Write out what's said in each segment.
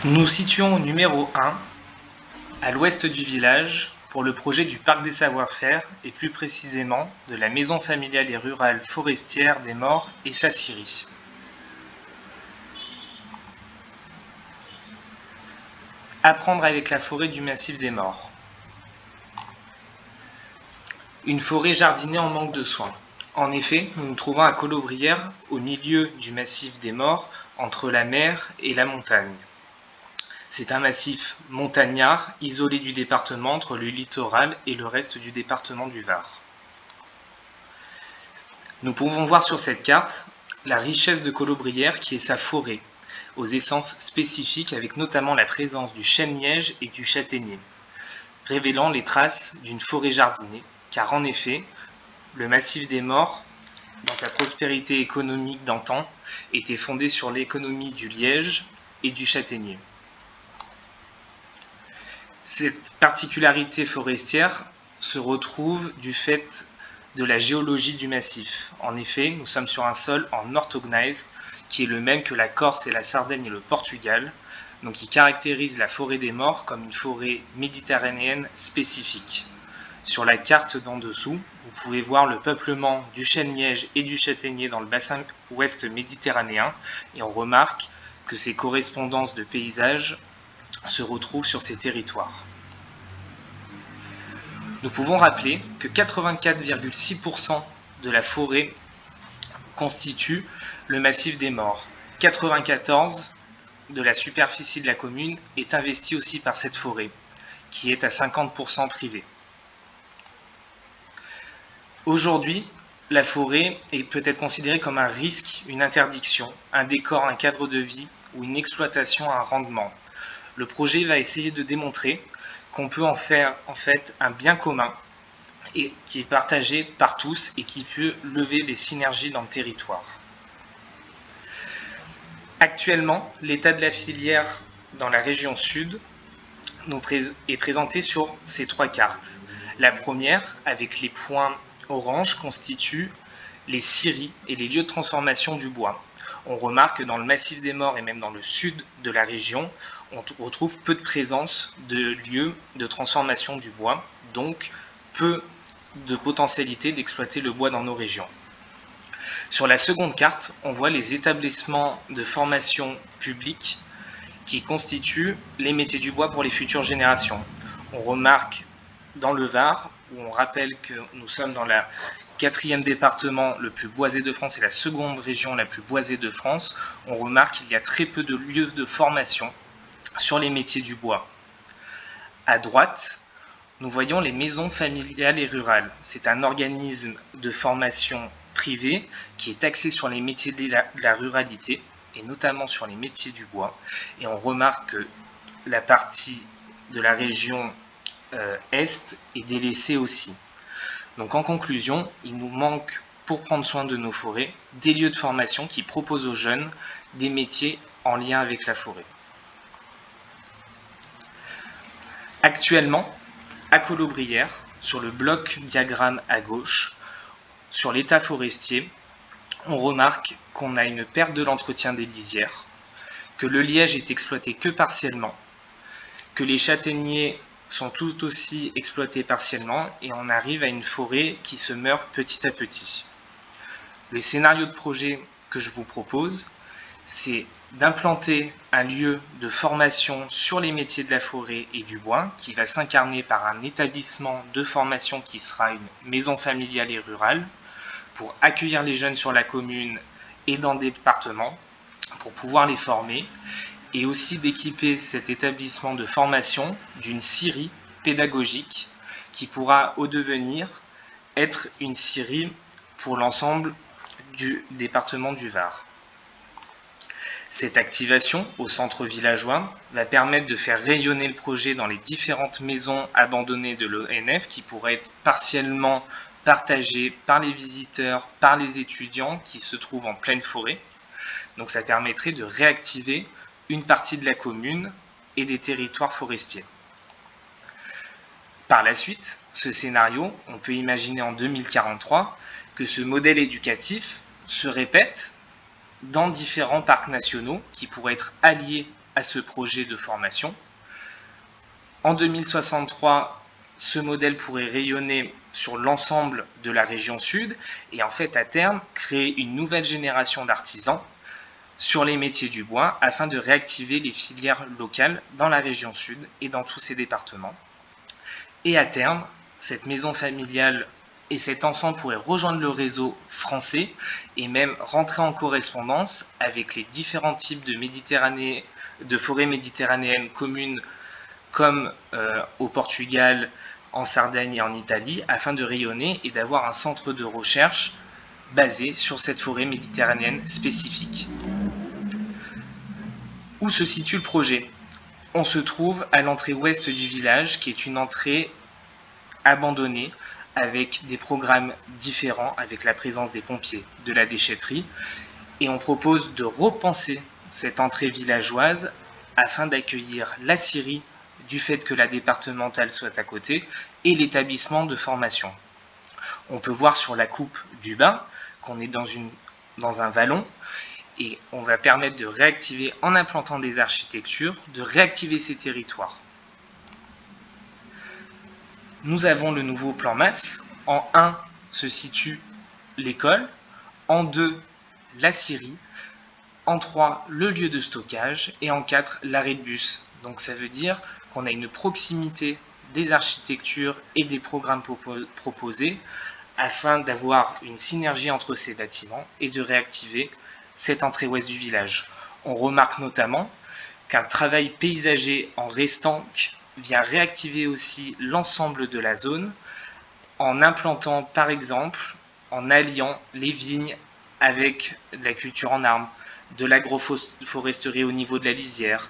Nous nous situons au numéro 1, à l'ouest du village, pour le projet du Parc des Savoir-Faire et plus précisément de la maison familiale et rurale forestière des Maures et sa scierie. Apprendre avec la forêt du massif des Maures. Une forêt jardinée en manque de soins. En effet, nous nous trouvons à Colobrières, au milieu du massif des Maures, entre la mer et la montagne. C'est un massif montagnard, isolé du département entre le littoral et le reste du département du Var. Nous pouvons voir sur cette carte la richesse de Colobrières qui est sa forêt, aux essences spécifiques avec notamment la présence du chêne-liège et du châtaignier, révélant les traces d'une forêt jardinée, car en effet, le massif des Maures, dans sa prospérité économique d'antan, était fondé sur l'économie du liège et du châtaignier. Cette particularité forestière se retrouve du fait de la géologie du massif. En effet, nous sommes sur un sol en orthogneiss qui est le même que la Corse et la Sardaigne et le Portugal, donc qui caractérise la forêt des Maures comme une forêt méditerranéenne spécifique. Sur la carte d'en dessous, vous pouvez voir le peuplement du chêne-liège et du châtaignier dans le bassin ouest méditerranéen, et on remarque que ces correspondances de paysages se retrouvent sur ces territoires. Nous pouvons rappeler que 84,6% de la forêt constitue le massif des Maures. 94% de la superficie de la commune est investie aussi par cette forêt, qui est à 50% privée. Aujourd'hui, la forêt peut être considérée comme un risque, une interdiction, un décor, un cadre de vie ou une exploitation à un rendement. Le projet va essayer de démontrer qu'on peut en faire en fait un bien commun et qui est partagé par tous et qui peut lever des synergies dans le territoire. Actuellement, l'état de la filière dans la région sud est présenté sur ces trois cartes. La première, avec les points orange, constitue les scieries et les lieux de transformation du bois. On remarque que dans le massif des Maures et même dans le sud de la région, on retrouve peu de présence de lieux de transformation du bois, donc peu de potentialité d'exploiter le bois dans nos régions. Sur la seconde carte, on voit les établissements de formation publique qui constituent les métiers du bois pour les futures générations. On remarque dans le Var, où on rappelle que nous sommes dans le 4e département le plus boisé de France et la seconde région la plus boisée de France, on remarque qu'il y a très peu de lieux de formation sur les métiers du bois. À droite, nous voyons les maisons familiales et rurales. C'est un organisme de formation privé qui est axé sur les métiers de la ruralité et notamment sur les métiers du bois. Et on remarque que la partie de la région est délaissée aussi. Donc en conclusion, il nous manque, pour prendre soin de nos forêts, des lieux de formation qui proposent aux jeunes des métiers en lien avec la forêt. Actuellement, à Colobrières, sur le bloc diagramme à gauche, sur l'état forestier, on remarque qu'on a une perte de l'entretien des lisières, que le liège est exploité que partiellement, que les châtaigniers sont tout aussi exploités partiellement et on arrive à une forêt qui se meurt petit à petit. Le scénario de projet que je vous propose, c'est d'implanter un lieu de formation sur les métiers de la forêt et du bois qui va s'incarner par un établissement de formation qui sera une maison familiale et rurale pour accueillir les jeunes sur la commune et dans le département pour pouvoir les former et aussi d'équiper cet établissement de formation d'une scierie pédagogique qui pourra au devenir être une scierie pour l'ensemble du département du Var. Cette activation au centre villageois va permettre de faire rayonner le projet dans les différentes maisons abandonnées de l'ONF qui pourraient être partiellement partagées par les visiteurs, par les étudiants qui se trouvent en pleine forêt. Donc ça permettrait de réactiver une partie de la commune et des territoires forestiers. Par la suite, ce scénario, on peut imaginer en 2043 que ce modèle éducatif se répète dans différents parcs nationaux qui pourraient être alliés à ce projet de formation. En 2063, ce modèle pourrait rayonner sur l'ensemble de la région sud et en fait à terme créer une nouvelle génération d'artisans sur les métiers du bois afin de réactiver les filières locales dans la région sud et dans tous ces départements. Et à terme, cette maison familiale et cet ensemble pourraient rejoindre le réseau français et même rentrer en correspondance avec les différents types de forêts méditerranéennes communes comme au Portugal, en Sardaigne et en Italie, afin de rayonner et d'avoir un centre de recherche basé sur cette forêt méditerranéenne spécifique. Où se situe le projet? On se trouve à l'entrée ouest du village, qui est une entrée abandonnée, avec des programmes différents, avec la présence des pompiers, de la déchetterie, et on propose de repenser cette entrée villageoise afin d'accueillir la scierie du fait que la départementale soit à côté et l'établissement de formation. On peut voir sur la coupe du bas qu'on est dans un vallon et on va permettre de réactiver, en implantant des architectures, de réactiver ces territoires. Nous avons le nouveau plan masse. En 1 se situe l'école, en 2 la scierie, en 3 le lieu de stockage et en 4 l'arrêt de bus. Donc ça veut dire qu'on a une proximité des architectures et des programmes proposés afin d'avoir une synergie entre ces bâtiments et de réactiver cette entrée ouest du village. On remarque notamment qu'un travail paysager en restanque vient réactiver aussi l'ensemble de la zone en implantant par exemple, en alliant les vignes avec la culture en arbre, de l'agroforesterie au niveau de la lisière,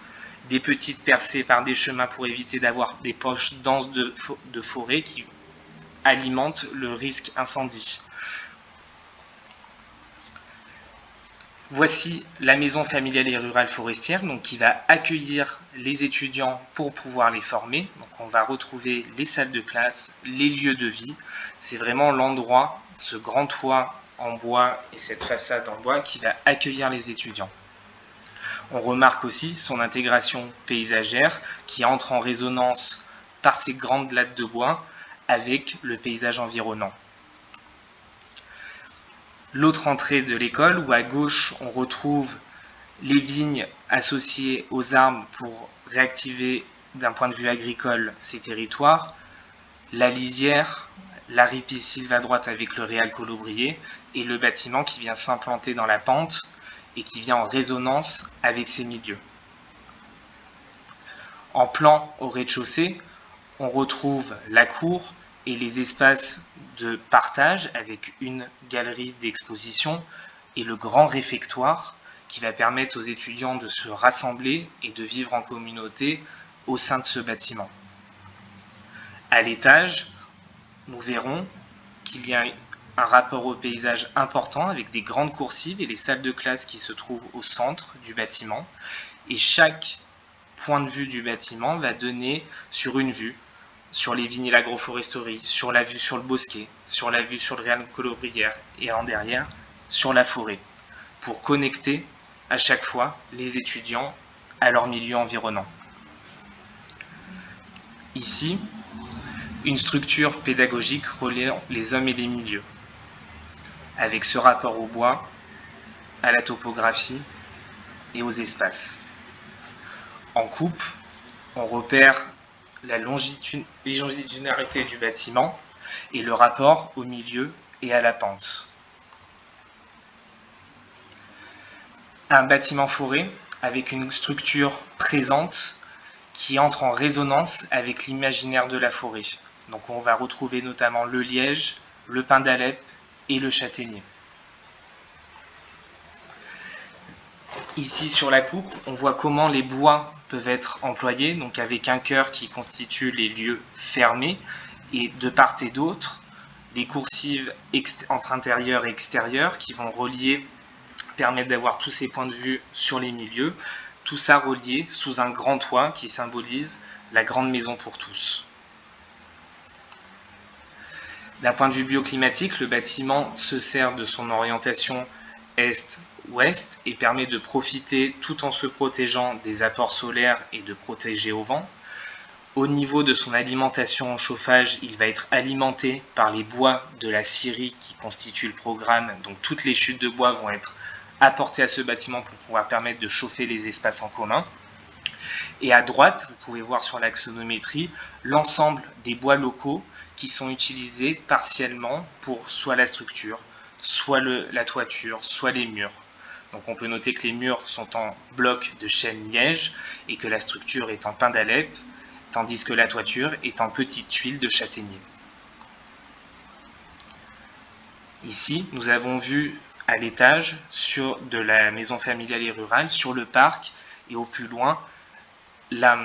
des petites percées par des chemins pour éviter d'avoir des poches denses de forêt qui alimentent le risque incendie. Voici la maison familiale et rurale forestière, donc qui va accueillir les étudiants pour pouvoir les former. Donc on va retrouver les salles de classe, les lieux de vie. C'est vraiment l'endroit, ce grand toit en bois et cette façade en bois qui va accueillir les étudiants. On remarque aussi son intégration paysagère qui entre en résonance par ces grandes lattes de bois avec le paysage environnant. L'autre entrée de l'école, où à gauche on retrouve les vignes associées aux arbres pour réactiver d'un point de vue agricole ces territoires, la lisière, la ripisylve à droite avec le réal colobrier et le bâtiment qui vient s'implanter dans la pente et qui vient en résonance avec ces milieux. En plan au rez-de-chaussée, on retrouve la cour et les espaces de partage avec une galerie d'exposition et le grand réfectoire qui va permettre aux étudiants de se rassembler et de vivre en communauté au sein de ce bâtiment. À l'étage, nous verrons qu'il y a un rapport au paysage important avec des grandes coursives et les salles de classe qui se trouvent au centre du bâtiment. Et chaque point de vue du bâtiment va donner sur une vue, sur les vignes et l'agroforesterie, sur la vue sur le bosquet, sur la vue sur le réal colobrière et en derrière sur la forêt, pour connecter à chaque fois les étudiants à leur milieu environnant. Ici, une structure pédagogique reliant les hommes et les milieux, avec ce rapport au bois, à la topographie et aux espaces. En coupe, on repère la longitudinalité du bâtiment et le rapport au milieu et à la pente. Un bâtiment forêt avec une structure présente qui entre en résonance avec l'imaginaire de la forêt. Donc on va retrouver notamment le liège, le pin d'Alep et le châtaignier. Ici sur la coupe, on voit comment les bois peuvent être employés, donc avec un cœur qui constitue les lieux fermés, et de part et d'autre, des coursives entre intérieur et extérieur qui vont relier, permettre d'avoir tous ces points de vue sur les milieux, tout ça relié sous un grand toit qui symbolise la grande maison pour tous. D'un point de vue bioclimatique, le bâtiment se sert de son orientation est-ouest et permet de profiter tout en se protégeant des apports solaires et de protéger au vent. Au niveau de son alimentation en chauffage, il va être alimenté par les bois de la scierie qui constituent le programme. Donc toutes les chutes de bois vont être apportées à ce bâtiment pour pouvoir permettre de chauffer les espaces en commun. Et à droite, vous pouvez voir sur l'axonométrie l'ensemble des bois locaux qui sont utilisés partiellement pour soit la structure, soit la toiture, soit les murs. Donc on peut noter que les murs sont en bloc de chêne liège et que la structure est en pin d'Alep, tandis que la toiture est en petites tuiles de châtaignier. Ici, nous avons vu à l'étage de la maison familiale et rurale, sur le parc et au plus loin, la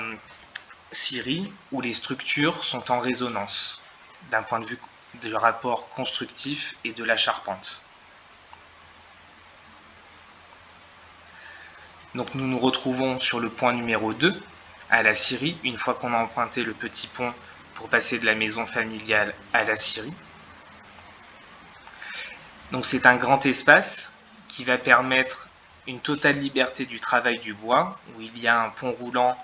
scierie où les structures sont en résonance d'un point de vue du rapport constructif et de la charpente. Donc nous nous retrouvons sur le point numéro 2, à la scierie, une fois qu'on a emprunté le petit pont pour passer de la maison familiale à la scierie. Donc c'est un grand espace qui va permettre une totale liberté du travail du bois, où il y a un pont roulant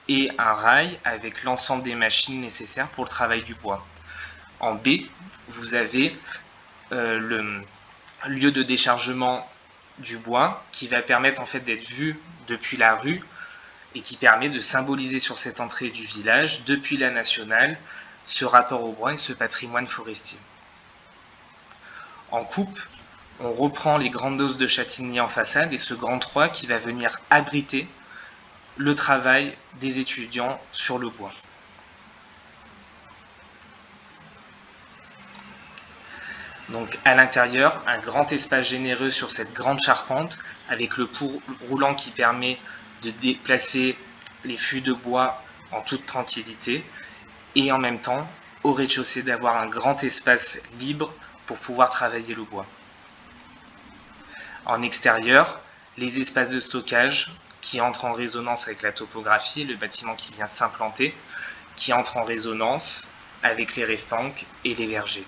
et un rail avec l'ensemble des machines nécessaires pour le travail du bois. En B, vous avez le lieu de déchargement du bois qui va permettre en fait d'être vu depuis la rue et qui permet de symboliser sur cette entrée du village, depuis la nationale, ce rapport au bois et ce patrimoine forestier. En coupe, on reprend les grandes doses de châtaignier en façade et ce grand 3 qui va venir abriter le travail des étudiants sur le bois. Donc à l'intérieur, un grand espace généreux sur cette grande charpente avec le pont roulant qui permet de déplacer les fûts de bois en toute tranquillité et en même temps, au rez-de-chaussée, d'avoir un grand espace libre pour pouvoir travailler le bois. En extérieur, les espaces de stockage qui entrent en résonance avec la topographie, le bâtiment qui vient s'implanter, qui entre en résonance avec les restanques et les vergers.